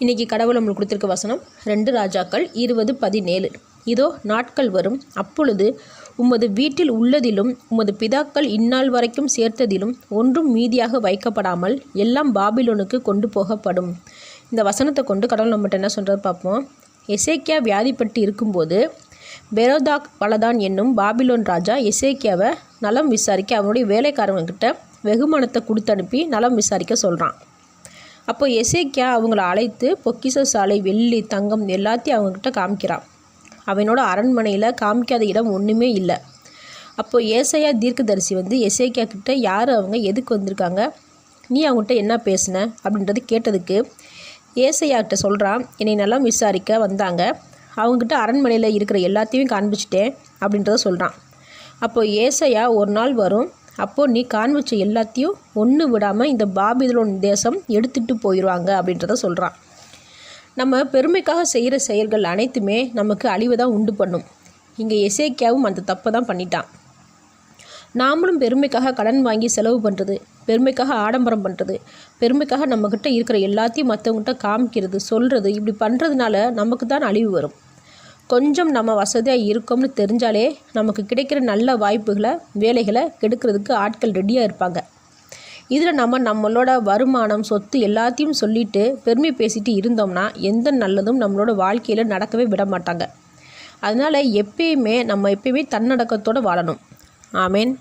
இன்றைக்கி கடவுள் நம்மளுக்கு கொடுத்துருக்க வசனம் 2 ராஜாக்கள் 20:17. இதோ நாட்கள் வரும், அப்பொழுது உமது வீட்டில் உள்ளதிலும் உமது பிதாக்கள் இந்நாள் வரைக்கும் சேர்த்ததிலும் ஒன்றும் மீதியாக வைக்கப்படாமல் எல்லாம் பாபிலோனுக்கு கொண்டு போகப்படும். இந்த வசனத்தை கொண்டு கடவுள் நம்மகிட்ட என்ன சொல்கிறது பார்ப்போம். எசேக்கியா வியாதிப்பட்டு இருக்கும்போது பெரோதாக் பலதான் என்னும் பாபிலோன் ராஜா எசேக்கியாவை நலம் விசாரிக்க அவனுடைய வேலைக்காரங்கக்கிட்ட வெகுமானத்தை கொடுத்து அனுப்பி நலம் விசாரிக்க சொல்கிறான். அப்போ எசேக்கியா அவங்கள அழைத்து பொக்கிஷ சாலை, வெள்ளி, தங்கம் எல்லாத்தையும் அவங்கக்கிட்ட காமிக்கிறான். அவனோட அரண்மனையில் காமிக்காத இடம் ஒன்றுமே இல்லை. அப்போது ஏசாயா தீர்க்கதரிசி வந்து எசேக்கியா கிட்ட யார் அவங்க, எதுக்கு வந்திருக்காங்க, நீ அவங்ககிட்ட என்ன பேசின அப்படின்றது கேட்டதுக்கு ஏசாயாக்கிட்ட சொல்கிறான், என்னை நலம் விசாரிக்க வந்தாங்க, அவங்ககிட்ட அரண்மனையில் இருக்கிற எல்லாத்தையும் காண்பிச்சிட்டேன் அப்படின்றத சொல்கிறான். அப்போது ஏசாயா ஒரு நாள் வரும், அப்போது நீ காண்பிச்ச எல்லாத்தையும் ஒன்று விடாமல் இந்த பாபிலோன் தேசம் எடுத்துகிட்டு போயிடுவாங்க அப்படின்றத சொல்கிறான். நம்ம பெருமைக்காக செய்கிற செயல்கள் அனைத்துமே நமக்கு அழிவை தான் உண்டு பண்ணும். இங்கே எசேக்கியாவும் அந்த தப்பை தான் பண்ணிட்டான். நாமளும் பெருமைக்காக கடன் வாங்கி செலவு பண்ணுறது, பெருமைக்காக ஆடம்பரம் பண்ணுறது, பெருமைக்காக நம்மக்கிட்ட இருக்கிற எல்லாத்தையும் மற்றவங்ககிட்ட காமிக்கிறது, சொல்கிறது, இப்படி பண்ணுறதுனால நமக்கு தான் அழிவு வரும். கொஞ்சம் நம்ம வசதியாக இருக்கோம்னு தெரிஞ்சாலே நமக்கு கிடைக்கிற நல்ல வாய்ப்புகளை, வேலைகளை கெடுக்கிறதுக்கு ஆட்கள் ரெடியாக இருப்பாங்க. இதில் நம்மளோட வருமானம், சொத்து எல்லாத்தையும் சொல்லிட்டு பெருமை பேசிட்டு இருந்தோம்னா எந்த நல்லதும் நம்மளோட வாழ்க்கையில் நடக்கவே விட மாட்டாங்க. அதனால் நம்ம எப்பயுமே தன்னடக்கத்தோடு வாழணும். ஆமேன்.